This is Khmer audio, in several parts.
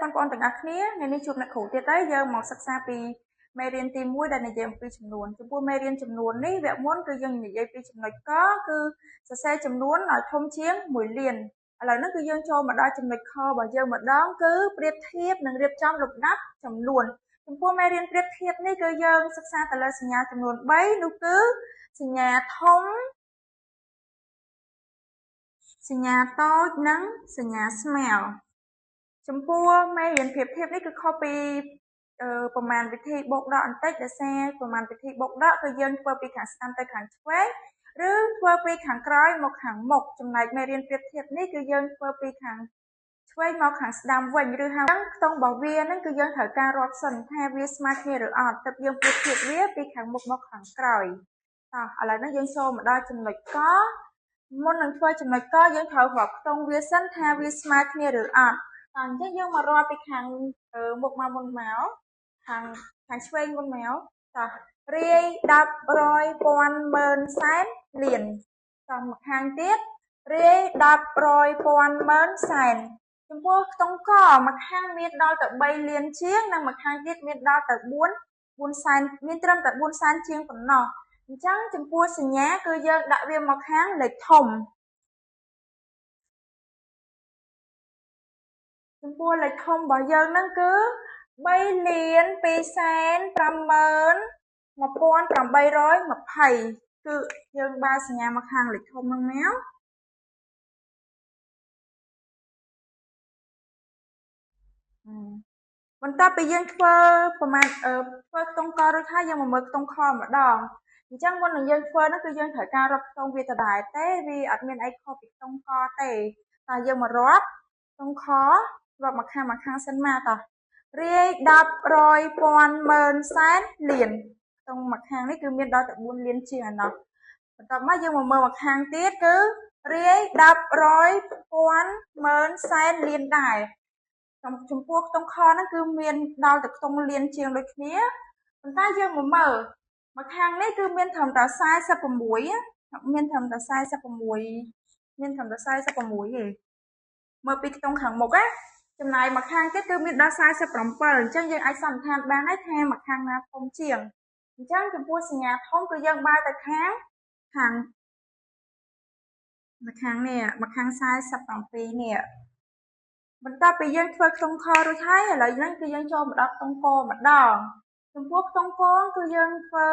បងប្អូនទាំងអស់គ្នាថ្ងៃនេះជួបអ្នកគ្រូទៀតហើយយើងមកសិក្សាពីមេរៀនទី1ដែលនិយាយអំពីចំនួនចំពោះមេរៀនចំនួននេះវគ្គមុនគឺយើងនិយាយពីចំណុចកគឺសរសេរចំនួនឲ្យធំជាង1លានឥឡូវនេះគឺយើងចូលមកដល់ចំណុចខរបស់យើងម្ដងគឺប្រៀបធៀបនិងរៀបចំលំដាប់ចំនួនចំពោះមេរៀនប្រៀបធៀបនេះគឺយើងសិក្សាទៅលើសញ្ញាចំនួន3នោះគឺសញ្ញាធំសញ្ញាតូចនិងសញ្ញាស្មើចំពោះមេរៀនប្រៀបធៀបនេះគឺខុសពីប្រមាណវិធីបូកដកបន្តិចដោយសារប្រមាណវិធីបូកដកគឺយើងធ្វើពីខាងស្ដាំទៅខាងឆ្វេងឬធ្វើពីខាងក្រោយមកខាងមុខចំណែកមេរៀនប្រៀបធៀបនេះគឺយើងធ្វើពីខាងឆ្វេងមកខាងស្ដាំវិញឬហៅខ្ទង់របស់វាហ្នឹងគឺយើងត្រូវការរាប់សិនថាវាស្មើគ្នាឬអត់ទើបយើងប្រៀបធៀបវាពីខាងមុខមកខាងក្រោយឥឡូវនេះយើងចូលមកដល់ចំណុចកមុននឹងធ្វើចំណុចកយើងត្រូវរាប់ខ្ទង់វាសិនថាវាស្មើគ្នាឬអត់អញ្ចឹងយើងមករាប់ពីខាងមុខមកមុនមកខាងឆ្វេងមុនមករាយ10 100 1000 10000 សែនលានមកខាងទៀតរាយ10 100 1000 10000 សែនចំពោះខ្ទង់កម្ខាងមានដល់ទៅ3លានជាងនិងម្ខាងទៀតមានដល់ទៅ4សែនមានត្រឹមតែ4សែនជាងប៉ុណ្ណោះអញ្ចឹងចំពោះសញ្ញាគឺយើងដាក់វាមកខាងលេខធំចំពោះលេខធំរបស់យើងហ្នឹងគឺ3លាន2សែន51820គឺយើងបើសញ្ញាមកខាងលេខធំហ្នឹងមកបន្ទាប់ពីយើងធ្វើប្រមាណធ្វើខ្ទង់ករួចហើយយើងមកមើលខ្ទង់ខម្ដងអញ្ចឹងមុននឹងយើងធ្វើនោះគឺយើងត្រូវការរាប់ខ្ទង់វាដដែលទេវាអត់មានអីខុសពីខ្ទង់កទេតែយើងមករាប់ខ្ទង់ខរាប់មកខាងសិនមករាយ10 100 1000 10000 សែនលានខ្ទង់មកខាងនេះគឺមានដល់ទៅ4លានជាងឯណោះបន្ទាប់មកយើងមកមើលមកខាងទៀតគឺរាយ10 100 1000 10000 សែនលានដែរចំពោះខ្ទង់ខហ្នឹងគឺមានដល់ទៅខ្ទង់លានជាងដូចគ្នាប៉ុន្តែយើងមកមើលមកខាងនេះគឺមានត្រឹមតែ46មានត្រឹមតែ46ទេមើលពីខ្ទង់ខាងមុខណាចំណែកមកខាងទៀតគឺមានដល់47អញ្ចឹងយើងអាចសន្និដ្ឋានបានហើយថាមកខាងណាធំជាងអញ្ចឹងចំពោះសញ្ញាធំគឺយើងបើទៅខាងនេះមកខាង47នេះបន្ទាប់ពីយើងធ្វើខ្ទង់ខរួចហើយឥឡូវហ្នឹងគឺយើងចូលមកដល់ខ្ទង់កម្ដងចំពោះខ្ទង់កគឺយើងធ្វើ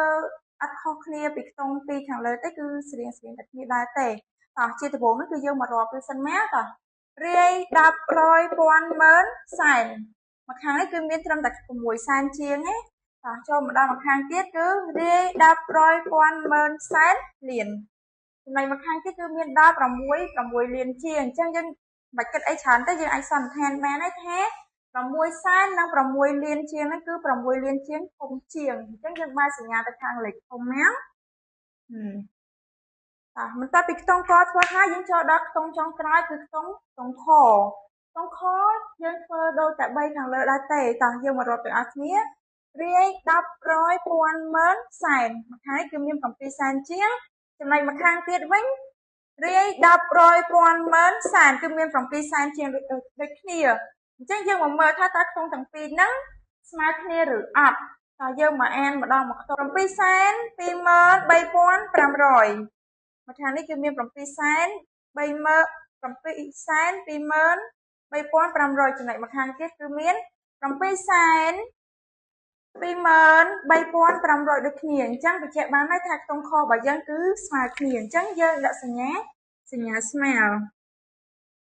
អត់ខុសគ្នាពីខ្ទង់ពីខាងលើទេគឺស្រៀងតែគ្នាដែរទេជាដំបូងនេះគឺយើងមករាប់វាសិនមករាយ10 100 1000 10000 សែនមកខាងនេះគឺមានត្រឹមតែ6សែនជាងទេចូលមកដល់មកខាងទៀតគឺរាយ10 100 1000 10000 សែនលានចំណែកមកខាងទៀតគឺមានដល់6លានជាងអញ្ចឹងយើងមិនគិតអីច្រើនទេយើងអាចសន្និដ្ឋានបានហើយថា6សែននិង6លានជាងហ្នឹងគឺ6លានជាងធំជាងអញ្ចឹងយើងបើសញ្ញាទៅខាងលេខធំមកបន្ទាប់ពីខ្ទង់កធ្វើហើយយើងចូលដល់ខ្ទង់ចុងក្រោយគឺខ្ទង់ខយើងធ្វើដូចតែ3ខាងលើដែរទេយើងមករាប់ទាំងអស់គ្នារាយ10 100 1000 10000 សែនមកខាងនេះគឺមាន7សែនជាងចំណែកមកខាងទៀតវិញរាយ10 100 1000 10000 សែនគឺមាន7សែនជាងដូចគ្នាអញ្ចឹងយើងមកមើលថាតើខ្ទង់ទាំងពីរហ្នឹងស្មើគ្នាឬអត់យើងមកអានម្ដងមកខ្ទង់7សែន23500មកខាងនេះគឺមាន7សែន7សែន23500ចំណែកមកខាងទៀតគឺមាន7សែន23500ដូចគ្នាអញ្ចឹងបញ្ជាក់បានហើយថាខ្ទង់ខរបស់យើងគឺស្មើគ្នាអញ្ចឹងយើងដាក់សញ្ញាស្មើ